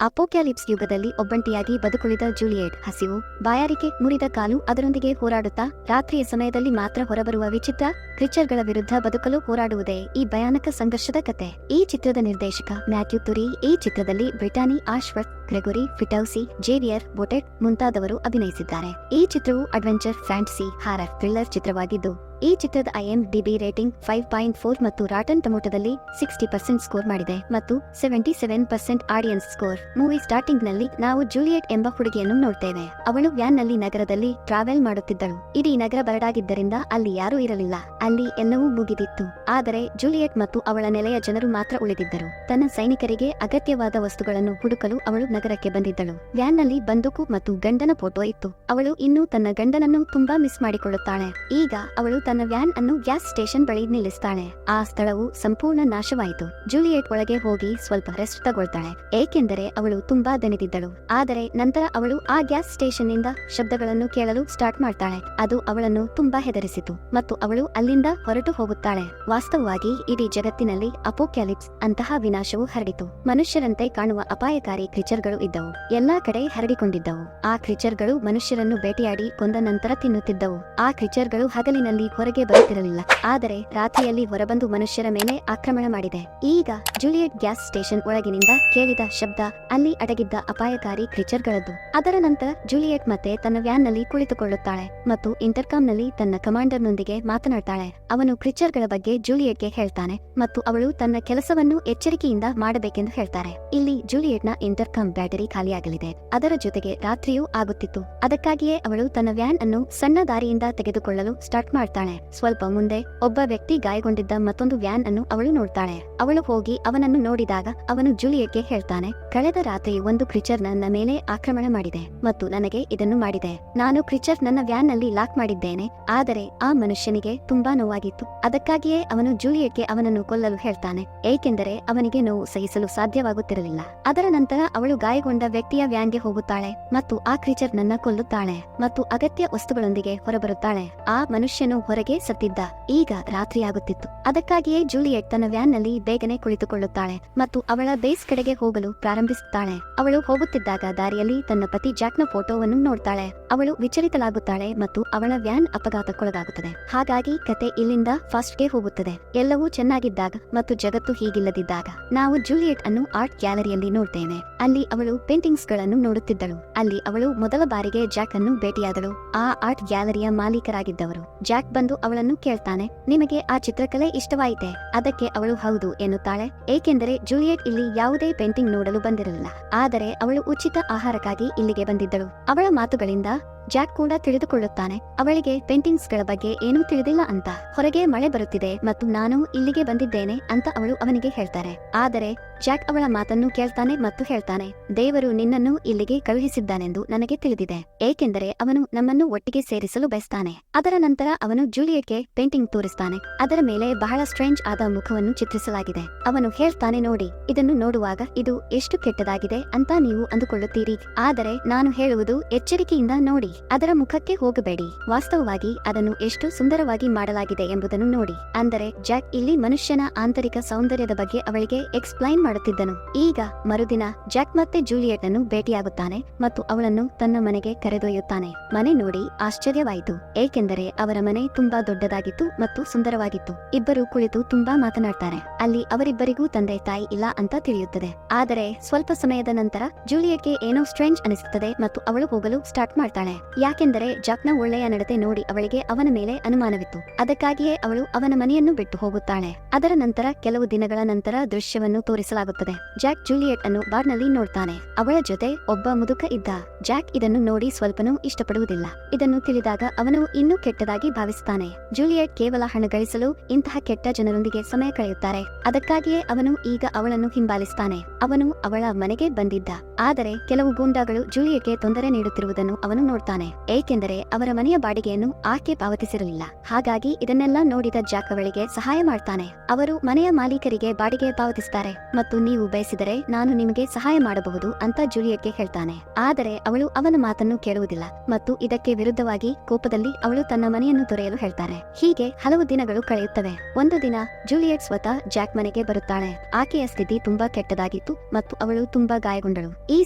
Apocalypse ಯುಗದಲ್ಲಿ ಒಬ್ಬಂಟಿಯಾಗಿ ಬದುಕುಳಿದ Juliet ಹಸಿವು, ಬಾಯಾರಿಕೆ, ಮುರಿದ ಕಾಲು ಅದರೊಂದಿಗೆ ಹೋರಾಡುತ್ತಾ ರಾತ್ರಿಯ ಸಮಯದಲ್ಲಿ ಮಾತ್ರ ಹೊರಬರುವ ವಿಚಿತ್ರ ಕ್ರಿಚರ್ಗಳ ವಿರುದ್ಧ ಬದುಕಲು ಹೋರಾಡುವುದೇ ಈ ಭಯಾನಕ ಸಂಘರ್ಷದ ಕತೆ. ಈ ಚಿತ್ರದ ನಿರ್ದೇಶಕ ಮ್ಯಾಥ್ಯೂ ತುರಿ. ಈ ಚಿತ್ರದಲ್ಲಿ ಬ್ರಿಟಾನಿ ಆಶ್ವರ್ತ್, ಗ್ರೆಗೋರಿ ಫಿಟೌಸಿ, ಜೇವಿಯರ್ ಬೊಟೆಟ್ ಮುಂತಾದವರು ಅಭಿನಯಿಸಿದ್ದಾರೆ. ಈ ಚಿತ್ರವು ಅಡ್ವೆಂಚರ್, ಫ್ಯಾಂಟಸಿ, ಹಾರರ್, ಥ್ರಿಲ್ಲರ್ ಚಿತ್ರವಾಗಿದ್ದು ಈ ಚಿತ್ರದ IMDb ರೇಟಿಂಗ್ 5.4 ಮತ್ತು ರಾಟನ್ ಟೊಮೊಟೊದಲ್ಲಿ 60% ಸ್ಕೋರ್ ಮಾಡಿದೆ ಮತ್ತು 77% ಆಡಿಯನ್ಸ್ ಸ್ಕೋರ್. ಮೂವಿ ಸ್ಟಾರ್ಟಿಂಗ್ ನಲ್ಲಿ ನಾವು ಜೂಲಿಯೆಟ್ ಎಂಬ ಹುಡುಗಿಯನ್ನು ನೋಡ್ತೇವೆ. ಅವಳು ವ್ಯಾನ್ ನಲ್ಲಿ ನಗರದಲ್ಲಿ ಟ್ರಾವೆಲ್ ಮಾಡುತ್ತಿದ್ದಳು. ಇಡೀ ನಗರ ಬರಡಾಗಿದ್ದರಿಂದ ಅಲ್ಲಿ ಯಾರೂ ಇರಲಿಲ್ಲ. ಅಲ್ಲಿ ಎಲ್ಲವೂ ಮುಗಿದಿತ್ತು. ಆದರೆ ಜೂಲಿಯೆಟ್ ಮತ್ತು ಅವಳ ನೆಲೆಯ ಜನರು ಮಾತ್ರ ಉಳಿದಿದ್ದರು. ತನ್ನ ಸೈನಿಕರಿಗೆ ಅಗತ್ಯವಾದ ವಸ್ತುಗಳನ್ನು ಹುಡುಕಲು ಅವಳು ನಗರಕ್ಕೆ ಬಂದಿದ್ದಳು. ವ್ಯಾನ್ ನಲ್ಲಿ ಬಂದೂಕು ಮತ್ತು ಗಂಡನ ಫೋಟೋ ಇತ್ತು. ಅವಳು ಇನ್ನೂ ತನ್ನ ಗಂಡನನ್ನು ತುಂಬಾ ಮಿಸ್ ಮಾಡಿಕೊಳ್ಳುತ್ತಾಳೆ. ಈಗ ಅವಳು ತನ್ನ ವ್ಯಾನ್ ಅನ್ನು ಗ್ಯಾಸ್ ಸ್ಟೇಷನ್ ಬಳಿ ನಿಲ್ಲಿಸ್ತಾಳೆ. ಆ ಸ್ಥಳವು ಸಂಪೂರ್ಣ ನಾಶವಾಯಿತು. ಜೂಲಿಯೆಟ್ ಒಳಗೆ ಹೋಗಿ ಸ್ವಲ್ಪ ರೆಸ್ಟ್ ತಗೊಳ್ತಾಳೆ, ಏಕೆಂದರೆ ಅವಳು ತುಂಬಾ ದಣಿದಿದ್ದಳು. ಆದರೆ ನಂತರ ಅವಳು ಆ ಗ್ಯಾಸ್ ಸ್ಟೇಷನ್ ನಿಂದ ಶಬ್ದಗಳನ್ನು ಕೇಳಲು ಸ್ಟಾರ್ಟ್ ಮಾಡ್ತಾಳೆ. ಅದು ಅವಳನ್ನು ತುಂಬಾ ಹೆದರಿಸಿತು ಮತ್ತು ಅವಳು ಅಲ್ಲಿಂದ ಹೊರಟು ಹೋಗುತ್ತಾಳೆ. ವಾಸ್ತವವಾಗಿ ಇಡೀ ಜಗತ್ತಿನಲ್ಲಿ ಅಪೋಕ್ಯಾಲಿಪ್ಸ್ ಅಂತಹ ವಿನಾಶವು ಹರಡಿತು. ಮನುಷ್ಯರಂತೆ ಕಾಣುವ ಅಪಾಯಕಾರಿ ಕ್ರಿಚರ್ಗಳು ಇದ್ದವು. ಎಲ್ಲಾ ಕಡೆ ಹರಡಿಕೊಂಡಿದ್ದವು. ಆ ಕ್ರಿಚರ್ಗಳು ಮನುಷ್ಯರನ್ನು ಬೇಟೆಯಾಡಿ ಕೊಂದ ನಂತರ ತಿನ್ನುತ್ತಿದ್ದವು. ಆ ಕ್ರಿಚರ್ಗಳು ಹಗಲಿನಲ್ಲಿ ಹೊರಗೆ ಬರುತ್ತಿರಲಿಲ್ಲ, ಆದರೆ ರಾತ್ರಿಯಲ್ಲಿ ಹೊರಬಂದು ಮನುಷ್ಯರ ಮೇಲೆ ಆಕ್ರಮಣ ಮಾಡಿದೆ. ಈಗ ಜೂಲಿಯೆಟ್ ಗ್ಯಾಸ್ ಸ್ಟೇಷನ್ ಒಳಗಿನಿಂದ ಕೇಳಿದ ಶಬ್ದ ಅಲ್ಲಿ ಅಡಗಿದ್ದ ಅಪಾಯಕಾರಿ ಕ್ರಿಚರ್ಗಳದ್ದು. ಅದರ ನಂತರ ಜೂಲಿಯೆಟ್ ಮತ್ತೆ ತನ್ನ ವ್ಯಾನ್ ನಲ್ಲಿ ಕುಳಿತುಕೊಳ್ಳುತ್ತಾಳೆ ಮತ್ತು ಇಂಟರ್ಕಾಮ್ ನಲ್ಲಿ ತನ್ನ ಕಮಾಂಡರ್ ನೊಂದಿಗೆ ಮಾತನಾಡ್ತಾಳೆ. ಅವನು ಕ್ರಿಚರ್ಗಳ ಬಗ್ಗೆ ಜೂಲಿಯೆಟ್ಗೆ ಹೇಳ್ತಾನೆ ಮತ್ತು ಅವಳು ತನ್ನ ಕೆಲಸವನ್ನು ಎಚ್ಚರಿಕೆಯಿಂದ ಮಾಡಬೇಕೆಂದು ಹೇಳ್ತಾರೆ. ಇಲ್ಲಿ ಜೂಲಿಯೆಟ್ ನ ಇಂಟರ್ಕಾಮ್ ಬ್ಯಾಟರಿ ಖಾಲಿಯಾಗಲಿದೆ. ಅದರ ಜೊತೆಗೆ ರಾತ್ರಿಯೂ ಆಗುತ್ತಿತ್ತು. ಅದಕ್ಕಾಗಿಯೇ ಅವಳು ತನ್ನ ವ್ಯಾನ್ ಅನ್ನು ಸಣ್ಣ ದಾರಿಯಿಂದ ತೆಗೆದುಕೊಳ್ಳಲು ಸ್ಟಾರ್ಟ್ ಮಾಡ್ತಾಳೆ. ಸ್ವಲ್ಪ ಮುಂದೆ ಒಬ್ಬ ವ್ಯಕ್ತಿ ಗಾಯಗೊಂಡಿದ್ದ ಮತ್ತೊಂದು ವ್ಯಾನ್ ಅನ್ನು ಅವಳು ನೋಡ್ತಾಳೆ. ಅವಳು ಹೋಗಿ ಅವನನ್ನು ನೋಡಿದಾಗ ಅವನು ಜೂಲಿಯೆಟ್ಗೆ ಹೇಳ್ತಾನೆ, ಕಳೆದ ರಾತ್ರಿ ಒಂದು ಕ್ರಿಚರ್ ನನ್ನ ಮೇಲೆ ಆಕ್ರಮಣ ಮಾಡಿದೆ ಮತ್ತು ನನಗೆ ಇದನ್ನು ಮಾಡಿದೆ. ನಾನು ಕ್ರಿಚರ್ ನನ್ನ ವ್ಯಾನ್ ನಲ್ಲಿ ಲಾಕ್ ಮಾಡಿದ್ದೇನೆ, ಆದರೆ ಆ ಮನುಷ್ಯನಿಗೆ ತುಂಬಾ ನೋವಾಗಿತ್ತು. ಅದಕ್ಕಾಗಿಯೇ ಅವನು ಜೂಲಿಯೆಟ್ಗೆ ಅವನನ್ನು ಕೊಲ್ಲಲು ಹೇಳ್ತಾನೆ, ಏಕೆಂದರೆ ಅವನಿಗೆ ನೋವು ಸಹಿಸಲು ಸಾಧ್ಯವಾಗುತ್ತಿರಲಿಲ್ಲ. ಅದರ ನಂತರ ಅವಳು ಗಾಯಗೊಂಡ ವ್ಯಕ್ತಿಯ ವ್ಯಾನ್ಗೆ ಹೋಗುತ್ತಾಳೆ ಮತ್ತು ಆ ಕ್ರಿಚರ್ ನನ್ನ ಕೊಲ್ಲುತ್ತಾಳೆ ಮತ್ತು ಅಗತ್ಯ ವಸ್ತುಗಳೊಂದಿಗೆ ಹೊರಬರುತ್ತಾಳೆ. ಆ ಮನುಷ್ಯನು ಹೊರಗೆ ಸತ್ತಿದ್ದ. ಈಗ ರಾತ್ರಿಯಾಗುತ್ತಿತ್ತು. ಅದಕ್ಕಾಗಿಯೇ ಜೂಲಿಯೆಟ್ ತನ್ನ ವ್ಯಾನ್ ನಲ್ಲಿ ಬೇಗನೆ ಕುಳಿತುಕೊಳ್ಳುತ್ತಾಳೆ ಮತ್ತು ಅವಳ ಬೇಸ್ ಕಡೆಗೆ ಹೋಗಲು ಪ್ರಾರಂಭಿಸುತ್ತಾಳೆ. ಅವಳು ಹೋಗುತ್ತಿದ್ದಾಗ ದಾರಿಯಲ್ಲಿ ತನ್ನ ಪತಿ ಜಾಕ್ನ ಫೋಟೋವನ್ನು ನೋಡ್ತಾಳೆ. ಅವಳು ವಿಚಲಿತಳಾಗುತ್ತಾಳೆ ಮತ್ತು ಅವಳ ವ್ಯಾನ್ ಅಪಘಾತಕ್ಕೊಳಗಾಗುತ್ತದೆ. ಹಾಗಾಗಿ ಕತೆ ಇಲ್ಲಿಂದ ಫಾಸ್ಟ್ ಗೆ ಹೋಗುತ್ತದೆ. ಎಲ್ಲವೂ ಚೆನ್ನಾಗಿದ್ದಾಗ ಮತ್ತು ಜಗತ್ತು ಹೀಗಿಲ್ಲದಿದ್ದಾಗ ನಾವು ಜೂಲಿಯೆಟ್ ಅನ್ನು ಆರ್ಟ್ ಗ್ಯಾಲರಿಯಲ್ಲಿ ನೋಡ್ತೇವೆ. ಅಲ್ಲಿ ಅವಳು ಪೇಂಟಿಂಗ್ಸ್ ಗಳನ್ನು ನೋಡುತ್ತಿದ್ದಳು. ಅಲ್ಲಿ ಅವಳು ಮೊದಲ ಬಾರಿಗೆ ಜಾಕ್ ಅನ್ನು ಭೇಟಿಯಾದಳು. ಆ ಆರ್ಟ್ ಗ್ಯಾಲರಿಯ ಮಾಲೀಕರಾಗಿದ್ದವರು. ಜಾಕ್ ಬಂದು ಅವಳನ್ನು ಕೇಳ್ತಾನೆ, ನಿಮಗೆ ಆ ಚಿತ್ರಕಲೆ ಇಷ್ಟವಾಯಿತೆ? ಅದಕ್ಕೆ ಅವಳು ಹೌದು ಎನ್ನುತ್ತಾಳೆ, ಏಕೆಂದರೆ ಜೂಲಿಯೆಟ್ ಇಲ್ಲಿ ಯಾವುದೇ ಪೇಂಟಿಂಗ್ ನೋಡಲು ಬಂದಿರಲಿಲ್ಲ. ಆದರೆ ಅವಳು ಉಚಿತ ಆಹಾರಕ್ಕಾಗಿ ಇಲ್ಲಿಗೆ ಬಂದಿದ್ದಳು. ಅವಳ ಮಾತುಗಳಿಂದ ಜಾಕ್ ಕೂಡ ತಿಳಿದುಕೊಳ್ಳುತ್ತಾನೆ ಅವಳಿಗೆ ಪೇಂಟಿಂಗ್ಸ್ ಗಳ ಬಗ್ಗೆ ಏನೂ ತಿಳಿದಿಲ್ಲ ಅಂತ. ಹೊರಗೆ ಮಳೆ ಬರುತ್ತಿದೆ ಮತ್ತು ನಾನು ಇಲ್ಲಿಗೆ ಬಂದಿದ್ದೇನೆ ಅಂತ ಅವಳು ಅವನಿಗೆ ಹೇಳ್ತಾರೆ. ಆದರೆ ಜಾಕ್ ಅವಳ ಮಾತನ್ನು ಕೇಳ್ತಾನೆ ಮತ್ತು ಹೇಳ್ತಾನೆ, ದೇವರು ನಿನ್ನನ್ನು ಇಲ್ಲಿಗೆ ಕಳುಹಿಸಿದ್ದಾನೆಂದು ನನಗೆ ತಿಳಿದಿದೆ, ಏಕೆಂದರೆ ಅವನು ನಮ್ಮನ್ನು ಒಟ್ಟಿಗೆ ಸೇರಿಸಲು ಬಯಸ್ತಾನೆ. ಅದರ ನಂತರ ಅವನು ಜೂಲಿಯೆಟ್ಗೆ ಪೇಂಟಿಂಗ್ ತೋರಿಸ್ತಾನೆ. ಅದರ ಮೇಲೆ ಬಹಳ ಸ್ಟ್ರೇಂಜ್ ಆದ ಮುಖವನ್ನು ಚಿತ್ರಿಸಲಾಗಿದೆ. ಅವನು ಹೇಳ್ತಾನೆ, ನೋಡಿ, ಇದನ್ನು ನೋಡುವಾಗ ಇದು ಎಷ್ಟು ಕೆಟ್ಟದಾಗಿದೆ ಅಂತ ನೀವು ಅಂದುಕೊಳ್ಳುತ್ತೀರಿ, ಆದರೆ ನಾನು ಹೇಳುವುದು ಎಚ್ಚರಿಕೆಯಿಂದ ನೋಡಿ. ಅದರ ಮುಖಕ್ಕೆ ಹೋಗಬೇಡಿ. ವಾಸ್ತವವಾಗಿ ಅದನ್ನು ಎಷ್ಟು ಸುಂದರವಾಗಿ ಮಾಡಲಾಗಿದೆ ಎಂಬುದನ್ನು ನೋಡಿ. ಅಂದರೆ ಜಾಕ್ ಇಲ್ಲಿ ಮನುಷ್ಯನ ಆಂತರಿಕ ಸೌಂದರ್ಯದ ಬಗ್ಗೆ ಅವಳಿಗೆ ಎಕ್ಸ್ಪ್ಲೈನ್ ಮಾಡುತ್ತಿದ್ದನು. ಈಗ ಮರುದಿನ ಜಾಕ್ ಮತ್ತೆ ಜೂಲಿಯೆಟ್ ಅನ್ನು ಭೇಟಿಯಾಗುತ್ತಾನೆ ಮತ್ತು ಅವಳನ್ನು ತನ್ನ ಮನೆಗೆ ಕರೆದೊಯ್ಯುತ್ತಾನೆ. ಮನೆ ನೋಡಿ ಆಶ್ಚರ್ಯವಾಯಿತು, ಏಕೆಂದರೆ ಅವರ ಮನೆ ತುಂಬಾ ದೊಡ್ಡದಾಗಿತ್ತು ಮತ್ತು ಸುಂದರವಾಗಿತ್ತು. ಇಬ್ಬರು ಕುಳಿತು ತುಂಬಾ ಮಾತನಾಡ್ತಾರೆ. ಅಲ್ಲಿ ಅವರಿಬ್ಬರಿಗೂ ತಂದೆ ತಾಯಿ ಇಲ್ಲ ಅಂತ ತಿಳಿಯುತ್ತದೆ. ಆದರೆ ಸ್ವಲ್ಪ ಸಮಯದ ನಂತರ ಜೂಲಿಯೆಟ್ಗೆ ಏನೋ ಸ್ಟ್ರೇಂಜ್ ಅನಿಸುತ್ತದೆ ಮತ್ತು ಅವಳು ಹೋಗಲು ಸ್ಟಾರ್ಟ್ ಮಾಡ್ತಾಳೆ. ಯಾಕೆಂದರೆ ಜಾಕ್ನ ಒಳ್ಳೆಯ ನಡತೆ ನೋಡಿ ಅವಳಿಗೆ ಅವನ ಮೇಲೆ ಅನುಮಾನವಿತ್ತು. ಅದಕ್ಕಾಗಿಯೇ ಅವಳು ಅವನ ಮನೆಯನ್ನು ಬಿಟ್ಟು ಹೋಗುತ್ತಾಳೆ. ಅದರ ನಂತರ ಕೆಲವು ದಿನಗಳ ನಂತರ ದೃಶ್ಯವನ್ನು ತೋರಿಸಲಾಗುತ್ತದೆ. ಜಾಕ್ ಜೂಲಿಯೆಟ್ ಅನ್ನು ಬಾರ್ ನಲ್ಲಿ ನೋಡ್ತಾನೆ. ಅವಳ ಜೊತೆ ಒಬ್ಬ ಮುದುಕ ಇದ್ದ. ಜಾಕ್ ಇದನ್ನು ನೋಡಿ ಸ್ವಲ್ಪನೂ ಇಷ್ಟಪಡುವುದಿಲ್ಲ. ಇದನ್ನು ತಿಳಿದಾಗ ಅವನು ಇನ್ನೂ ಕೆಟ್ಟದಾಗಿ ಭಾವಿಸುತ್ತಾನೆ. ಜೂಲಿಯೆಟ್ ಕೇವಲ ಹಣ ಗಳಿಸಲು ಇಂತಹ ಕೆಟ್ಟ ಜನರೊಂದಿಗೆ ಸಮಯ ಕಳೆಯುತ್ತಾರೆ. ಅದಕ್ಕಾಗಿಯೇ ಅವನು ಈಗ ಅವಳನ್ನು ಹಿಂಬಾಲಿಸುತ್ತಾನೆ. ಅವನು ಅವಳ ಮನೆಗೆ ಬಂದಿದ್ದ. ಆದರೆ ಕೆಲವು ಗೂಂಡಾಗಳು ಜೂಲಿಯೆಟ್ಗೆ ತೊಂದರೆ ನೀಡುತ್ತಿರುವುದನ್ನು ಅವನು ನೋಡ್ತಾನೆ. ಹೋಗ್ತಾನೆ, ಏಕೆಂದರೆ ಅವರ ಮನೆಯ ಬಾಡಿಗೆಯನ್ನು ಆಕೆ ಪಾವತಿಸಿರಲಿಲ್ಲ. ಹಾಗಾಗಿ ಇದನ್ನೆಲ್ಲ ನೋಡಿದ ಜಾಕ್ ಅವಳಿಗೆ ಸಹಾಯ ಮಾಡ್ತಾನೆ. ಅವರು ಮನೆಯ ಮಾಲೀಕರಿಗೆ ಬಾಡಿಗೆ ಪಾವತಿಸ್ತಾರೆ ಮತ್ತು ನೀವು ಬಯಸಿದರೆ ನಾನು ನಿಮಗೆ ಸಹಾಯ ಮಾಡಬಹುದು ಅಂತ ಜೂಲಿಯೆಟ್ಗೆ ಹೇಳ್ತಾನೆ. ಆದರೆ ಅವಳು ಅವನ ಮಾತನ್ನು ಕೇಳುವುದಿಲ್ಲ ಮತ್ತು ಇದಕ್ಕೆ ವಿರುದ್ಧವಾಗಿ ಕೋಪದಲ್ಲಿ ಅವಳು ತನ್ನ ಮನೆಯನ್ನು ತೊರೆಯಲು ಹೇಳ್ತಾರೆ. ಹೀಗೆ ಹಲವು ದಿನಗಳು ಕಳೆಯುತ್ತವೆ. ಒಂದು ದಿನ ಜೂಲಿಯೆಟ್ ಸ್ವತಃ ಜಾಕ್ ಮನೆಗೆ ಬರುತ್ತಾಳೆ. ಆಕೆಯ ಸ್ಥಿತಿ ತುಂಬಾ ಕೆಟ್ಟದಾಗಿತ್ತು ಮತ್ತು ಅವಳು ತುಂಬಾ ಗಾಯಗೊಂಡಳು. ಈ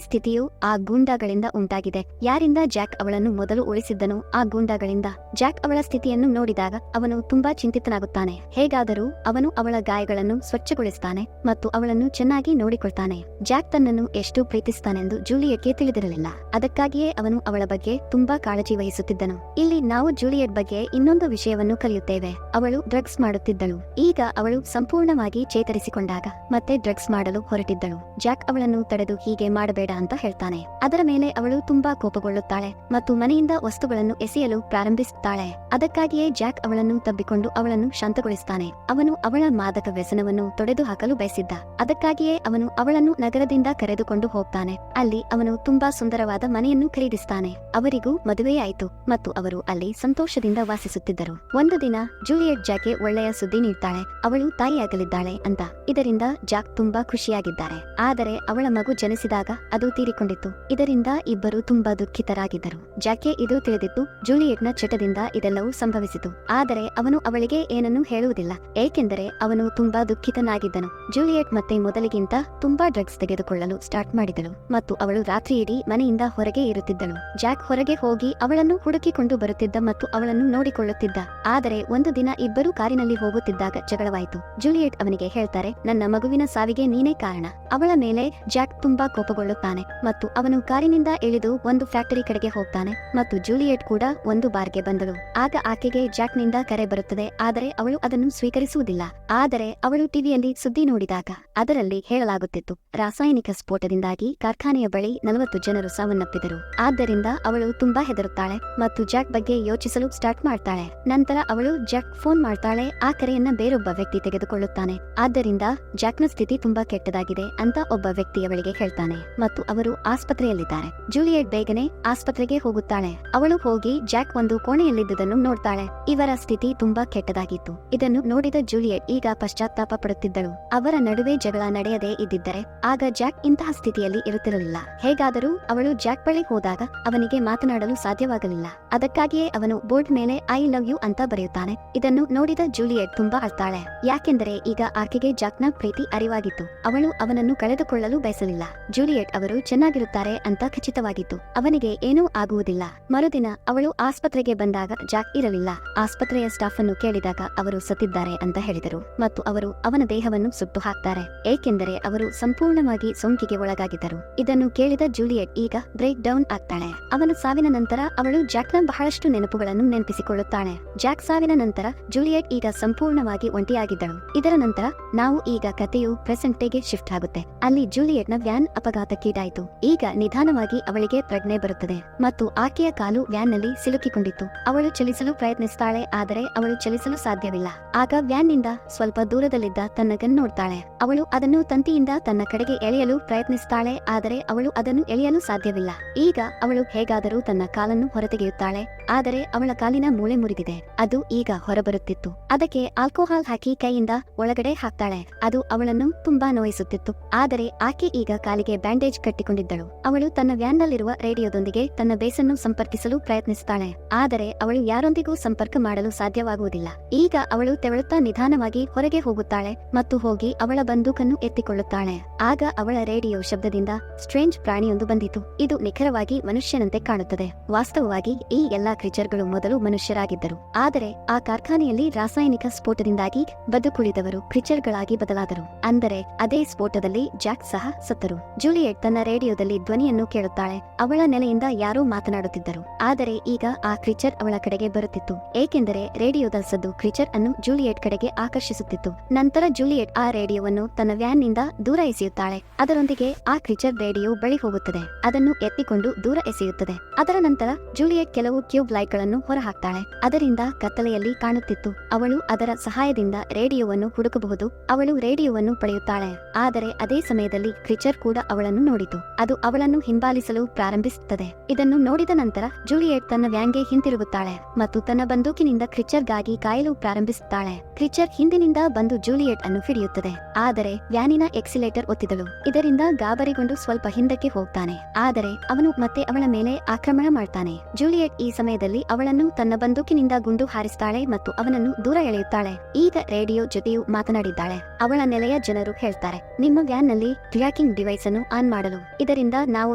ಸ್ಥಿತಿಯು ಆ ಗೂಂಡಾಗಳಿಂದ ಉಂಟಾಗಿದೆ. ಯಾರಿಂದ ಜಾಕ್ ಅವಳನ್ನು ಮೊದಲು ಉಳಿಸಿದ್ದನೋ ಆ ಗೂಂಡಾಗಳಿಂದ. ಜಾಕ್ ಅವಳ ಸ್ಥಿತಿಯನ್ನು ನೋಡಿದಾಗ ಅವನು ತುಂಬಾ ಚಿಂತಿತನಾಗುತ್ತಾನೆ. ಹೇಗಾದರೂ ಅವನು ಅವಳ ಗಾಯಗಳನ್ನು ಸ್ವಚ್ಛಗೊಳಿಸುತ್ತಾನೆ ಮತ್ತು ಅವಳನ್ನು ಚೆನ್ನಾಗಿ ನೋಡಿಕೊಳ್ತಾನೆ. ಜಾಕ್ ತನ್ನನ್ನು ಎಷ್ಟು ಪ್ರೀತಿಸುತ್ತಾನೆಂದು ಜೂಲಿಯೆಟ್ಗೆ ತಿಳಿದಿರಲಿಲ್ಲ. ಅದಕ್ಕಾಗಿಯೇ ಅವನು ಅವಳ ಬಗ್ಗೆ ತುಂಬಾ ಕಾಳಜಿ ವಹಿಸುತ್ತಿದ್ದನು. ಇಲ್ಲಿ ನಾವು ಜೂಲಿಯೆಟ್ ಬಗ್ಗೆ ಇನ್ನೊಂದು ವಿಷಯವನ್ನು ಕಲಿಯುತ್ತೇವೆ. ಅವಳು ಡ್ರಗ್ಸ್ ಮಾಡುತ್ತಿದ್ದಳು. ಈಗ ಅವಳು ಸಂಪೂರ್ಣವಾಗಿ ಚೇತರಿಸಿಕೊಂಡಾಗ ಮತ್ತೆ ಡ್ರಗ್ಸ್ ಮಾಡಲು ಹೊರಟಿದ್ದಳು. ಜಾಕ್ ಅವಳನ್ನು ತಡೆದು ಹೀಗೆ ಮಾಡಬೇಡ ಅಂತ ಹೇಳ್ತಾನೆ. ಅದರ ಮೇಲೆ ಅವಳು ತುಂಬಾ ಕೋಪಗೊಳ್ಳುತ್ತಾಳೆ ಮತ್ತು ಮನೆಯಿಂದ ವಸ್ತುಗಳನ್ನು ಎಸೆಯಲು ಪ್ರಾರಂಭಿಸುತ್ತಾಳೆ. ಅದಕ್ಕಾಗಿಯೇ ಜಾಕ್ ಅವಳನ್ನು ತಬ್ಬಿಕೊಂಡು ಅವಳನ್ನು ಶಾಂತಗೊಳಿಸುತ್ತಾನೆ. ಅವನು ಅವಳ ಮಾದಕ ವ್ಯಸನವನ್ನು ತೊಡೆದು ಹಾಕಲು ಬಯಸಿದ್ದ. ಅದಕ್ಕಾಗಿಯೇ ಅವನು ಅವಳನ್ನು ನಗರದಿಂದ ಕರೆದುಕೊಂಡು ಹೋಗ್ತಾನೆ. ಅಲ್ಲಿ ಅವನು ತುಂಬಾ ಸುಂದರವಾದ ಮನೆಯನ್ನು ಖರೀದಿಸುತ್ತಾನೆ. ಅವರಿಗೂ ಮದುವೆಯಾಯಿತು ಮತ್ತು ಅವರು ಅಲ್ಲಿ ಸಂತೋಷದಿಂದ ವಾಸಿಸುತ್ತಿದ್ದರು. ಒಂದು ದಿನ ಜೂಲಿಯೆಟ್ ಜಾಕ್ಗೆ ಒಳ್ಳೆಯ ಸುದ್ದಿ ನೀಡ್ತಾಳೆ. ಅವಳು ತಾಯಿಯಾಗಲಿದ್ದಾಳೆ ಅಂತ. ಇದರಿಂದ ಜಾಕ್ ತುಂಬಾ ಖುಷಿಯಾಗಿದ್ದಾರೆ. ಆದರೆ ಅವಳ ಮಗು ಜನಿಸಿದಾಗ ಅದು ತೀರಿಕೊಂಡಿತ್ತು. ಇದರಿಂದ ಇಬ್ಬರು ತುಂಬಾ ದುಃಖಿತರಾಗಿದ್ದರು. ಜಾಕ್ಗೆ ಇದು ತಿಳಿದಿತ್ತು. ಜೂಲಿಯೆಟ್ನ ಚಟದಿಂದ ಇದೆಲ್ಲವೂ ಸಂಭವಿಸಿತು. ಆದರೆ ಅವನು ಅವಳಿಗೆ ಏನನ್ನೂ ಹೇಳುವುದಿಲ್ಲ, ಏಕೆಂದರೆ ಅವನು ತುಂಬಾ ದುಃಖಿತನಾಗಿದ್ದನು. ಜೂಲಿಯೆಟ್ ಮತ್ತೆ ಮೊದಲಿಗಿಂತ ತುಂಬಾ ಡ್ರಗ್ಸ್ ತೆಗೆದುಕೊಳ್ಳಲು ಸ್ಟಾರ್ಟ್ ಮಾಡಿದಳು ಮತ್ತು ಅವಳು ರಾತ್ರಿಯಿಡೀ ಮನೆಯಿಂದ ಹೊರಗೆ ಇರುತ್ತಿದ್ದಳು. ಜಾಕ್ ಹೊರಗೆ ಹೋಗಿ ಅವಳನ್ನು ಹುಡುಕಿಕೊಂಡು ಬರುತ್ತಿದ್ದ ಮತ್ತು ಅವಳನ್ನು ನೋಡಿಕೊಳ್ಳುತ್ತಿದ್ದ. ಆದರೆ ಒಂದು ದಿನ ಇಬ್ಬರು ಕಾರಿನಲ್ಲಿ ಹೋಗುತ್ತಿದ್ದಾಗ ಜಗಳವಾಯಿತು. ಜೂಲಿಯೆಟ್ ಅವನಿಗೆ ಹೇಳ್ತಾರೆ, ನನ್ನ ಮಗುವಿನ ಸಾವಿಗೆ ನೀನೇ ಕಾರಣ. ಅವಳ ಮೇಲೆ ಜಾಕ್ ತುಂಬಾ ಕೋಪಗೊಳ್ಳುತ್ತಾನೆ ಮತ್ತು ಅವನು ಕಾರಿನಿಂದ ಇಳಿದು ಒಂದು ಫ್ಯಾಕ್ಟರಿ ಕಡೆಗೆ ಹೋಗ್ತಾನೆ ಮತ್ತು ಜೂಲಿಯೆಟ್ ಕೂಡ ಒಂದು ಬಾರ್ಗೆ ಬಂದಳು. ಆಗ ಆಕೆಗೆ ಜಾಕ್ನಿಂದ ಕರೆ ಬರುತ್ತದೆ. ಆದರೆ ಅವಳು ಅದನ್ನು ಸ್ವೀಕರಿಸುವುದಿಲ್ಲ. ಆದರೆ ಅವಳು ಟಿವಿಯಲ್ಲಿ ಸುದ್ದಿ ನೋಡಿದಾಗ ಅದರಲ್ಲಿ ಹೇಳಲಾಗುತ್ತಿತ್ತು, ರಾಸಾಯನಿಕ ಸ್ಫೋಟದಿಂದಾಗಿ ಕಾರ್ಖಾನೆಯ ಬಳಿ 40 ಜನರು ಸಾವನ್ನಪ್ಪಿದರು. ಆದ್ದರಿಂದ ಅವಳು ತುಂಬಾ ಹೆದರುತ್ತಾಳೆ ಮತ್ತು ಜಾಕ್ ಬಗ್ಗೆ ಯೋಚಿಸಲು ಸ್ಟಾರ್ಟ್ ಮಾಡ್ತಾಳೆ. ನಂತರ ಅವಳು ಜಾಕ್ ಫೋನ್ ಮಾಡ್ತಾಳೆ. ಆ ಕರೆಯನ್ನ ಬೇರೊಬ್ಬ ವ್ಯಕ್ತಿ ತೆಗೆದುಕೊಳ್ಳುತ್ತಾನೆ. ಆದ್ದರಿಂದ ಜಾಕ್ನ ಸ್ಥಿತಿ ತುಂಬಾ ಕೆಟ್ಟದಾಗಿದೆ ಅಂತ ಒಬ್ಬ ವ್ಯಕ್ತಿ ಅವಳಿಗೆ ಹೇಳ್ತಾನೆ ಮತ್ತು ಅವರು ಆಸ್ಪತ್ರೆಯಲ್ಲಿದ್ದಾರೆ. ಜೂಲಿಯೆಟ್ ಬೇಗನೆ ಆಸ್ಪತ್ರೆಗೆ ಹೋಗುತ್ತಾಳೆ. ಅವಳು ಹೋಗಿ ಜಾಕ್ ಒಂದು ಕೋಣೆಯಲ್ಲಿದ್ದುದನ್ನು ನೋಡ್ತಾಳೆ. ಇವರ ಸ್ಥಿತಿ ತುಂಬಾ ಕೆಟ್ಟದಾಗಿತ್ತು. ಇದನ್ನು ನೋಡಿದ ಜೂಲಿಯೆಟ್ ಈಗ ಪಶ್ಚಾತ್ತಾಪ ಪಡುತ್ತಿದ್ದಳು. ಅವರ ನಡುವೆ ಜಗಳ ನಡೆಯದೇ ಇದ್ದಿದ್ದರೆ ಆಗ ಜಾಕ್ ಇಂತಹ ಸ್ಥಿತಿಯಲ್ಲಿ ಇರುತ್ತಿರಲಿಲ್ಲ. ಹೇಗಾದರೂ ಅವಳು ಜಾಕ್ ಬಳಿ ಹೋದಾಗ ಅವನಿಗೆ ಮಾತನಾಡಲು ಸಾಧ್ಯವಾಗಲಿಲ್ಲ. ಅದಕ್ಕಾಗಿಯೇ ಅವನು ಬೋರ್ಡ್ ಮೇಲೆ ಐ ಲವ್ ಯು ಅಂತ ಬರೆಯುತ್ತಾನೆ. ಇದನ್ನು ನೋಡಿದ ಜೂಲಿಯೆಟ್ ತುಂಬಾ ಅಳ್ತಾಳೆ. ಯಾಕೆಂದರೆ ಈಗ ಆಕೆಗೆ ಜಾಕ್ನ ಪ್ರೀತಿ ಅರಿವಾಗಿತ್ತು. ಅವಳು ಅವನನ್ನು ಕಳೆದುಕೊಳ್ಳಲು ಬಯಸಲಿಲ್ಲ. ಜೂಲಿಯೆಟ್ ಅವರು ಚೆನ್ನಾಗಿರುತ್ತಾರೆ ಅಂತ ಖಚಿತವಾಗಿತ್ತು. ಅವನಿಗೆ ಏನೂ ಆಗುವುದಿಲ್ಲ. ಮರುದಿನ ಅವಳು ಆಸ್ಪತ್ರೆಗೆ ಬಂದಾಗ ಜಾಕ್ ಇರಲಿಲ್ಲ. ಆಸ್ಪತ್ರೆಯ ಸ್ಟಾಫ್ ಅನ್ನು ಕೇಳಿದಾಗ ಅವರು ಸತ್ತಿದ್ದಾರೆ ಅಂತ ಹೇಳಿದರು ಮತ್ತು ಅವರು ಅವನ ದೇಹವನ್ನು ಸುಟ್ಟು ಹಾಕ್ತಾರೆ, ಏಕೆಂದರೆ ಅವರು ಸಂಪೂರ್ಣವಾಗಿ ಸೋಂಕಿಗೆ ಒಳಗಾಗಿದ್ದರು. ಇದನ್ನು ಕೇಳಿದ ಜೂಲಿಯೆಟ್ ಈಗ ಬ್ರೇಕ್ ಡೌನ್ ಆಗ್ತಾಳೆ. ಅವನ ಸಾವಿನ ನಂತರ ಅವಳು ಜಾಕ್ನ ಬಹಳಷ್ಟು ನೆನಪುಗಳನ್ನು ನೆನಪಿಸಿಕೊಳ್ಳುತ್ತಾಳೆ. ಜಾಕ್ ಸಾವಿನ ನಂತರ ಜೂಲಿಯೆಟ್ ಈಗ ಸಂಪೂರ್ಣವಾಗಿ ಒಂಟಿಯಾಗಿದ್ದಳು. ಇದರ ನಂತರ ನಾವು ಈಗ ಕಥೆಯು ಪ್ರೆಸೆಂಟ್ ಡೇಗೆ ಶಿಫ್ಟ್ ಆಗುತ್ತೆ. ಅಲ್ಲಿ ಜೂಲಿಯೆಟ್ನ ವ್ಯಾನ್ ಅಪಘಾತಕ್ಕೀಡಾಯಿತು. ಈಗ ನಿಧಾನವಾಗಿ ಅವಳಿಗೆ ಪ್ರಜ್ಞೆ ಬರುತ್ತದೆ ಮತ್ತು ಆಕೆಯ ಕಾಲು ವ್ಯಾನ್ ನಲ್ಲಿ ಸಿಲುಕಿಕೊಂಡಿತ್ತು. ಅವಳು ಚಲಿಸಲು ಪ್ರಯತ್ನಿಸುತ್ತಾಳೆ, ಆದರೆ ಅವಳು ಚಲಿಸಲು ಸಾಧ್ಯವಿಲ್ಲ. ಆಗ ವ್ಯಾನ್ ನಿಂದ ಸ್ವಲ್ಪ ದೂರದಲ್ಲಿದ್ದ ತನ್ನ ಗನ್ ನೋಡ್ತಾಳೆ. ಅವಳು ಅದನ್ನು ತಂತಿಯಿಂದ ತನ್ನ ಕಡೆಗೆ ಎಳೆಯಲು ಪ್ರಯತ್ನಿಸುತ್ತಾಳೆ, ಆದರೆ ಅವಳು ಅದನ್ನು ಎಳೆಯಲು ಸಾಧ್ಯವಿಲ್ಲ. ಈಗ ಅವಳು ಹೇಗಾದರೂ ತನ್ನ ಕಾಲನ್ನು ಹೊರತೆಗೆಯುತ್ತಾಳೆ, ಆದರೆ ಅವಳ ಕಾಲಿನ ಮೂಳೆ ಮುರಿದಿದೆ. ಅದು ಈಗ ಹೊರಬರುತ್ತಿತ್ತು. ಅದಕ್ಕೆ ಆಲ್ಕೋಹಾಲ್ ಹಾಕಿ ಕೈಯಿಂದ ಒಳಗಡೆ ಹಾಕ್ತಾಳೆ. ಅದು ಅವಳನ್ನು ತುಂಬಾ ನೋಯಿಸುತ್ತಿತ್ತು. ಆದರೆ ಆಕೆ ಈಗ ಕಾಲಿಗೆ ಬ್ಯಾಂಡೇಜ್ ಕಟ್ಟಿಕೊಂಡಿದ್ದಳು. ಅವಳು ತನ್ನ ವ್ಯಾನ್ ನಲ್ಲಿರುವ ರೇಡಿಯೋದೊಂದಿಗೆ ತನ್ನ ಬೇಸನ್ನು ಸಂಪರ್ಕಿಸಲು ಪ್ರಯತ್ನಿಸುತ್ತಾಳೆ, ಆದರೆ ಅವಳು ಯಾರೊಂದಿಗೂ ಸಂಪರ್ಕ ಮಾಡಲು ಸಾಧ್ಯವಾಗುವುದಿಲ್ಲ. ಈಗ ಅವಳು ತೆವಳುತ್ತಾ ನಿಧಾನವಾಗಿ ಹೊರಗೆ ಹೋಗುತ್ತಾಳೆ ಮತ್ತು ಹೋಗಿ ಅವಳ ಬಂದೂಕನ್ನು ಎತ್ತಿಕೊಳ್ಳುತ್ತಾಳೆ. ಆಗ ಅವಳ ರೇಡಿಯೋ ಶಬ್ದದಿಂದ ಸ್ಟ್ರೇಂಜ್ ಪ್ರಾಣಿಯೊಂದು ಬಂದಿತು. ಇದು ನಿಖರವಾಗಿ ಮನುಷ್ಯನಂತೆ ಕಾಣುತ್ತದೆ. ವಾಸ್ತವವಾಗಿ ಈ ಎಲ್ಲಾ ಕ್ರೀಚರ್ಗಳು ಮೊದಲು ಮನುಷ್ಯರಾಗಿದ್ದರು, ಆದರೆ ಆ ಕಾರ್ಖಾನೆಯಲ್ಲಿ ರಾಸಾಯನಿಕ ಸ್ಫೋಟದಿಂದಾಗಿ ಬದುಕುಳಿದವರು ಕ್ರೀಚರ್ಗಳಾಗಿ ಬದಲಾದರು. ಅಂದರೆ ಅದೇ ಸ್ಫೋಟದಲ್ಲಿ ಜಾಕ್ ಸಹ ಸತ್ತರು. ಜೂಲಿಯೆಟ್ ತನ್ನ ರೇಡಿಯೋದಲ್ಲಿ ಧ್ವನಿಯನ್ನು ಕೇಳುತ್ತಾಳೆ. ಅವಳ ನೆಲೆಯಿಂದ ಯಾರೋ ಮಾತನಾಡುತ್ತಿದ್ದರು, ಆದರೆ ಈಗ ಆ ಕ್ರೀಚರ್ ಅವಳ ಕಡೆಗೆ ಬರುತ್ತಿತ್ತು, ಏಕೆಂದರೆ ರೇಡಿಯೋದ ಸದ್ದು ಕ್ರೀಚರ್ ಅನ್ನು ಜೂಲಿಯೆಟ್ ಕಡೆಗೆ ಆಕರ್ಷಿಸುತ್ತಿತ್ತು. ನಂತರ ಜೂಲಿಯೆಟ್ ಆ ರೇಡಿಯೋವನ್ನು ಅನ್ನು ತನ್ನ ವ್ಯಾನ್ ನಿಂದ ದೂರ ಎಸೆಯುತ್ತಾಳೆ. ಅದರೊಂದಿಗೆ ಆ ಕ್ರಿಚರ್ ರೇಡಿಯೋ ಬಳಿ ಹೋಗುತ್ತದೆ. ಅದನ್ನು ಎತ್ತಿಕೊಂಡು ದೂರ ಎಸೆಯುತ್ತದೆ. ಅದರ ನಂತರ ಜೂಲಿಯೆಟ್ ಕೆಲವು ಕ್ಯೂಬ್ ಲೈಟ್ ಗಳನ್ನು ಹೊರಹಾಕ್ತಾಳೆ. ಅದರಿಂದ ಕತ್ತಲೆಯಲ್ಲಿ ಕಾಣುತ್ತಿತ್ತು. ಅವಳು ಅದರ ಸಹಾಯದಿಂದ ರೇಡಿಯೋವನ್ನು ಹುಡುಕಬಹುದು. ಅವಳು ರೇಡಿಯೋವನ್ನು ಪಡೆಯುತ್ತಾಳೆ. ಆದರೆ ಅದೇ ಸಮಯದಲ್ಲಿ ಕ್ರಿಚರ್ ಕೂಡ ಅವಳನ್ನು ನೋಡಿತು. ಅದು ಅವಳನ್ನು ಹಿಂಬಾಲಿಸಲು ಪ್ರಾರಂಭಿಸುತ್ತದೆ. ಇದನ್ನು ನೋಡಿದ ನಂತರ ಜೂಲಿಯೆಟ್ ತನ್ನ ವ್ಯಾನ್ಗೆ ಹಿಂತಿರುಗುತ್ತಾಳೆ ಮತ್ತು ತನ್ನ ಬಂದೂಕಿನಿಂದ ಕ್ರಿಚರ್ಗಾಗಿ ಕಾಯಲು ಪ್ರಾರಂಭಿಸುತ್ತಾಳೆ. ಕ್ರಿಚರ್ ಹಿಂದಿನಿಂದ ಬಂದು ಜೂಲಿಯೆಟ್ ಅನ್ನು ಹಿಡಿಯುತ್ತದೆ. ಆದರೆ ವ್ಯಾನಿನ ಎಕ್ಸಿಲೇಟರ್ ಒತ್ತಿದಳು. ಇದರಿಂದ ಗಾಬರಿಗೊಂಡು ಸ್ವಲ್ಪ ಹಿಂದಕ್ಕೆ ಹೋಗ್ತಾನೆ. ಆದರೆ ಅವನು ಮತ್ತೆ ಅವಳ ಮೇಲೆ ಆಕ್ರಮಣ ಮಾಡ್ತಾನೆ. ಜೂಲಿಯೆಟ್ ಈ ಸಮಯದಲ್ಲಿ ಅವಳನ್ನು ತನ್ನ ಬಂದೂಕಿನಿಂದ ಗುಂಡು ಹಾರಿಸ್ತಾಳೆ ಮತ್ತು ಅವನನ್ನು ದೂರ ಎಳೆಯುತ್ತಾಳೆ. ಈಗ ರೇಡಿಯೋ ಜೊತೆಯೂ ಮಾತನಾಡಿದ್ದಾಳೆ. ಅವಳ ನೆಲೆಯ ಜನರು ಹೇಳ್ತಾರೆ, ನಿಮ್ಮ ವ್ಯಾನ್ ನಲ್ಲಿ ಟ್ರ್ಯಾಕಿಂಗ್ ಡಿವೈಸ್ ಅನ್ನು ಆನ್ ಮಾಡಲು, ಇದರಿಂದ ನಾವು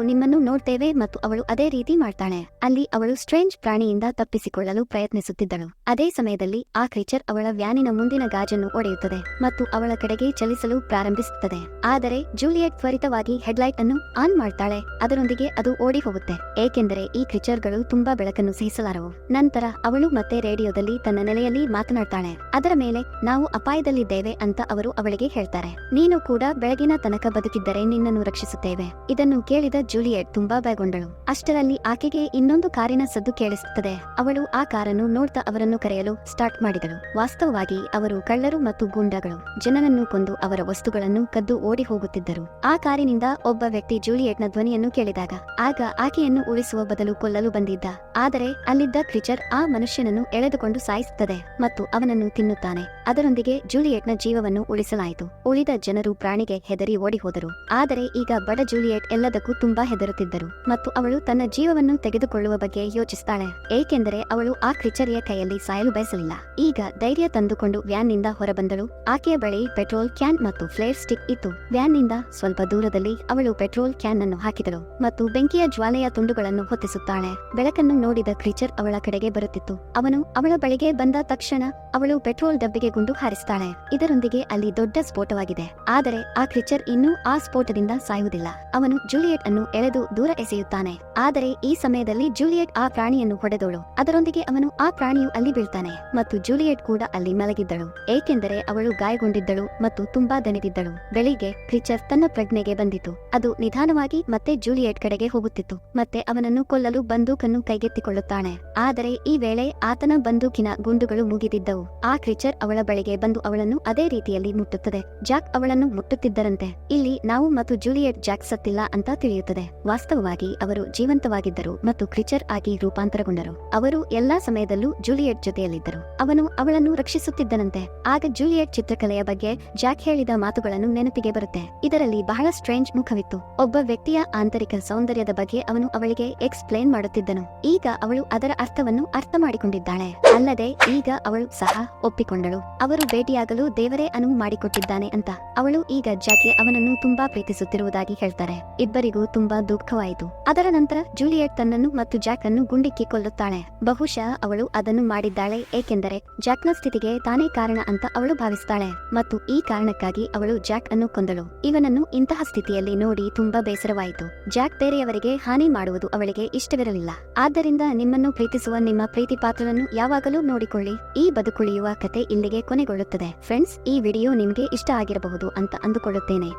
ನಿಮ್ಮನ್ನು ನೋಡ್ತೇವೆ. ಮತ್ತು ಅವಳು ಅದೇ ರೀತಿ ಮಾಡ್ತಾಳೆ. ಅಲ್ಲಿ ಅವಳು ಸ್ಟ್ರೇಂಜ್ ಪ್ರಾಣಿಯಿಂದ ತಪ್ಪಿಸಿಕೊಳ್ಳಲು ಪ್ರಯತ್ನಿಸುತ್ತಿದ್ದಳು. ಅದೇ ಸಮಯದಲ್ಲಿ ಆ ಕ್ರೀಚರ್ ಅವಳ ವ್ಯಾನಿನ ಮುಂದಿನ ಗಾಜನ್ನು ಒಡೆಯುತ್ತದೆ ಮತ್ತು ಅವಳ ಕಡೆಗೆ ಚಲಿಸಲು ಪ್ರಾರಂಭಿಸುತ್ತದೆ. ಆದರೆ ಜೂಲಿಯೆಟ್ ತ್ವರಿತವಾಗಿ ಹೆಡ್ಲೈಟ್ ಅನ್ನು ಆನ್ ಮಾಡ್ತಾಳೆ. ಅದರೊಂದಿಗೆ ಅದು ಓಡಿ ಹೋಗುತ್ತೆ, ಏಕೆಂದರೆ ಈ ಕ್ರಿಚರ್ಗಳು ತುಂಬಾ ಬೆಳಕನ್ನು ಸಹಿಸಲಾರವು. ನಂತರ ಅವಳು ಮತ್ತೆ ರೇಡಿಯೋದಲ್ಲಿ ತನ್ನ ನೆಲೆಯಲ್ಲಿ ಮಾತನಾಡ್ತಾಳೆ. ಅದರ ಮೇಲೆ ನಾವು ಅಪಾಯದಲ್ಲಿದ್ದೇವೆ ಅಂತ ಅವರು ಅವಳಿಗೆ ಹೇಳ್ತಾರೆ. ನೀನು ಕೂಡ ಬೆಳಗಿನ ತನಕ ಬದುಕಿದ್ದರೆ ನಿನ್ನನ್ನು ರಕ್ಷಿಸುತ್ತೇವೆ. ಇದನ್ನು ಕೇಳಿದ ಜೂಲಿಯೆಟ್ ತುಂಬಾ ಭಯಗೊಂಡಳು. ಅಷ್ಟರಲ್ಲಿ ಆಕೆಗೆ ಇನ್ನೊಂದು ಕಾರಿನ ಸದ್ದು ಕೇಳಿಸುತ್ತದೆ. ಅವಳು ಆ ಕಾರನ್ನು ನೋಡ್ತಾ ಅವರನ್ನು ಕರೆಯಲು ಸ್ಟಾರ್ಟ್ ಮಾಡಿದಳು. ವಾಸ್ತವವಾಗಿ ಅವರು ಕಳ್ಳರು ಮತ್ತು ಗೂಂಡಾಗಳು. ಜನರನ್ನು ಕೊಂದು ಅವರ ವಸ್ತುಗಳನ್ನು ಕದ್ದು ಓಡಿ ಹೋಗುತ್ತಿದ್ದರು. ಆ ಕಾರಿನಿಂದ ಒಬ್ಬ ವ್ಯಕ್ತಿ ಜೂಲಿಯೆಟ್ನ ಧ್ವನಿಯನ್ನು ಕೇಳಿದಾಗ ಆಗ ಆಕೆಯನ್ನು ಉಳಿಸುವ ಬದಲು ಕೊಲ್ಲಲು ಬಂದಿದ್ದ. ಆದರೆ ಅಲ್ಲಿದ್ದ ಕ್ರಿಚರ್ ಆ ಮನುಷ್ಯನನ್ನು ಎಳೆದುಕೊಂಡು ಸಾಯಿಸುತ್ತದೆ ಮತ್ತು ಅವನನ್ನು ತಿನ್ನುತ್ತಾನೆ. ಅದರೊಂದಿಗೆ ಜೂಲಿಯೆಟ್ನ ಜೀವವನ್ನು ಉಳಿಸಲಾಯಿತು. ಉಳಿದ ಜನರು ಪ್ರಾಣಿಗೆ ಹೆದರಿ ಓಡಿ ಹೋದರು. ಆದರೆ ಈಗ ಬಡ ಜೂಲಿಯೆಟ್ ಎಲ್ಲದಕ್ಕೂ ತುಂಬಾ ಹೆದರುತ್ತಿದ್ದರು ಮತ್ತು ಅವಳು ತನ್ನ ಜೀವವನ್ನು ತೆಗೆದುಕೊಳ್ಳುವ ಬಗ್ಗೆ ಯೋಚಿಸುತ್ತಾಳೆ, ಏಕೆಂದರೆ ಅವಳು ಆ ಕ್ರಿಚರಿಯ ಕೈಯಲ್ಲಿ ಸಾಯಲು ಬಯಸಲಿಲ್ಲ. ಈಗ ಧೈರ್ಯ ತಂದುಕೊಂಡು ವ್ಯಾನ್ ನಿಂದ ಹೊರಬಂದಳು. ಆಕೆಯ ಬಳಿ ಪೆಟ್ರೋಲ್ ಕ್ಯಾನ್ ಮತ್ತು ಫ್ಲೇರ್ ಸ್ಟಿಕ್ ಇತ್ತು. ವ್ಯಾನ್ ನಿಂದ ಸ್ವಲ್ಪ ದೂರದಲ್ಲಿ ಅವಳು ಪೆಟ್ರೋಲ್ ಕ್ಯಾನ್ ಅನ್ನು ಹಾಕಿದಳು ಮತ್ತು ಬೆಂಕಿಯ ಜ್ವಾಲೆಯ ತುಂಡುಗಳನ್ನು ಹೊತ್ತಿಸುತ್ತಾಳೆ. ಬೆಳಕನ್ನು ನೋಡಿದ ಕ್ರಿಚರ್ ಅವಳ ಕಡೆಗೆ ಬರುತ್ತಿತ್ತು. ಅವನು ಅವಳ ಬಳಿಗೆ ಬಂದ ತಕ್ಷಣ ಅವಳು ಪೆಟ್ರೋಲ್ ಡಬ್ಬಿಗೆ ಗುಂಡು ಹಾರಿಸುತ್ತಾಳೆ. ಇದರೊಂದಿಗೆ ಅಲ್ಲಿ ದೊಡ್ಡ ಸ್ಫೋಟವಾಗಿದೆ. ಆದರೆ ಆ ಕ್ರಿಚರ್ ಇನ್ನೂ ಆ ಸ್ಫೋಟದಿಂದ ಸಾಯುವುದಿಲ್ಲ. ಅವನು ಜೂಲಿಯೆಟ್ ಅನ್ನು ಎಳೆದು ದೂರ ಎಸೆಯುತ್ತಾನೆ. ಆದರೆ ಈ ಸಮಯದಲ್ಲಿ ಜೂಲಿಯೆಟ್ ಆ ಪ್ರಾಣಿಯನ್ನು ಹೊಡೆದಳು. ಅದರೊಂದಿಗೆ ಅವನು ಆ ಪ್ರಾಣಿಯು ಅಲ್ಲಿ ಬೀಳ್ತಾನೆ ಮತ್ತು ಜೂಲಿಯೆಟ್ ಕೂಡ ಅಲ್ಲಿ ಮಲಗಿದ್ದಳು, ಏಕೆಂದರೆ ಅವಳು ಗಾಯಗೊಂಡಿದ್ದಳು ಮತ್ತು ತುಂಬಾ ದಣಿದಿದ್ದಳು. ಬೆಳಿಗ್ಗೆ ಕ್ರಿಚರ್ ತನ್ನ ಪ್ರಜ್ಞೆಗೆ ಬಂದಿತು. ಅದು ನಿಧಾನವಾಗಿ ಮತ್ತೆ ಜೂಲಿಯೆಟ್ ಕಡೆಗೆ ಹೋಗುತ್ತಿತ್ತು ಮತ್ತೆ ಅವನನ್ನು ಕೊಲ್ಲಲು ಬಂದೂಕನ್ನು ಕೈಗೆತ್ತಿಕೊಳ್ಳುತ್ತಾನೆ. ಆದರೆ ಈ ವೇಳೆ ಆತನ ಬಂದೂಕಿನ ಗುಂಡುಗಳು ಮುಗಿದಿದ್ದವು. ಆ ಕ್ರಿಚರ್ ಅವಳ ಬಳಿಗೆ ಬಂದು ಅವಳನ್ನು ಅದೇ ರೀತಿಯಲ್ಲಿ ಮುಟ್ಟುತ್ತದೆ. ಜಾಕ್ ಅವಳನ್ನು ಮುಟ್ಟುತ್ತಿದ್ದರಂತೆ. ಇಲ್ಲಿ ನಾವು ಮತ್ತು ಜೂಲಿಯೆಟ್ ಜಾಕ್ ಸತ್ತಿಲ್ಲ ಅಂತ ತಿಳಿಯುತ್ತದೆ. ವಾಸ್ತವವಾಗಿ ಅವರು ಜೀವಂತವಾಗಿದ್ದರು ಮತ್ತು ಕ್ರಿಚರ್ ಆಗಿ ರೂಪಾಂತರಗೊಂಡರು. ಅವರು ಎಲ್ಲಾ ಸಮಯದಲ್ಲೂ ಜೂಲಿಯೆಟ್ ಜೊತೆಯಲ್ಲಿದ್ದರು. ಅವನು ಅವಳನ್ನು ರಕ್ಷಿಸುತ್ತಿದ್ದನಂತೆ. ಆಗ ಜೂಲಿಯೆಟ್ ಚಿತ್ರಕಲೆಯ ಬಗ್ಗೆ ಜಾಕ್ ಹೇಳಿದ ಮಾತುಗಳನ್ನು ನೆನಪಿಗೆ ಬರುತ್ತೆ. ಇದರಲ್ಲಿ ಬಹಳ ಸ್ಟ್ರೇಂಜ್ ಮುಖವಿತ್ತು. ಒಬ್ಬ ವ್ಯಕ್ತಿಯ ಆಂತರಿಕ ಸೌಂದರ್ಯದ ಬಗ್ಗೆ ಅವನು ಅವಳಿಗೆ ಎಕ್ಸ್ಪ್ಲೇನ್ ಮಾಡುತ್ತಿದ್ದನು. ಈಗ ಅವಳು ಅದರ ಅರ್ಥವನ್ನು ಅರ್ಥ ಮಾಡಿಕೊಂಡಿದ್ದಾಳೆ. ಅಲ್ಲದೆ ಈಗ ಅವಳು ಸಹ ಒಪ್ಪಿಕೊಂಡಳು, ಅವರು ಭೇಟಿಯಾಗಲು ದೇವರೇ ಅನುವು ಮಾಡಿಕೊಟ್ಟಿದ್ದಾನೆ ಅಂತ. ಅವಳು ಈಗ ಜಾಕ್ಗೆ ಅವನನ್ನು ತುಂಬಾ ಪ್ರೀತಿಸುತ್ತಿರುವುದಾಗಿ ಹೇಳ್ತಾರೆ. ಇಬ್ಬರಿಗೂ ತುಂಬಾ ದುಃಖವಾಯಿತು. ಅದರ ನಂತರ ಜೂಲಿಯೆಟ್ ತನ್ನನ್ನು ಮತ್ತು ಜಾಕ್ ಅನ್ನು ಗುಂಡಿಕ್ಕಿ ಕೊಲ್ಲುತ್ತಾಳೆ. ಬಹುಶಃ ಅವಳು ಅದನ್ನು ಮಾಡಿದ್ದಾಳೆ ಏಕೆಂದರೆ ಜಾಕ್ನ ಸ್ಥಿತಿಗೆ ತಾನೇ ಕಾರಣ ಅಂತ ಅವಳು ಭಾವಿಸ್ತಾಳೆ ಮತ್ತು ಈ ಕಾರಣಕ್ಕಾಗಿ ಅವಳು ಜಾಕ್ ಅನ್ನು ಕೊಂದಳು. ಇವನನ್ನು ಇಂತಹ ಸ್ಥಿತಿಯಲ್ಲಿ ನೋಡಿ ತುಂಬಾ ಬೇಸರವಾಯಿತು. ಜಾಕ್ ಬೇರೆಯವರಿಗೆ ಹಾನಿ ಮಾಡುವುದು ಅವಳಿಗೆ ಇಷ್ಟವಿರಲಿಲ್ಲ. ಆದ್ದರಿಂದ ನಿಮ್ಮನ್ನು ಪ್ರೀತಿಸುವ ನಿಮ್ಮ ಪ್ರೀತಿ ಪಾತ್ರರನ್ನು ಯಾವಾಗಲೂ ನೋಡಿಕೊಳ್ಳಿ. ಈ ಬದುಕುಳಿಯುವ ಕತೆ ಇಲ್ಲಿಗೆ ಕೊನೆಗೊಳ್ಳುತ್ತದೆ. ಫ್ರೆಂಡ್ಸ್, ಈ ವಿಡಿಯೋ ನಿಮ್ಗೆ ಇಷ್ಟ ಆಗಿರಬಹುದು ಅಂತ ಅಂದುಕೊಳ್ಳುತ್ತೇನೆ.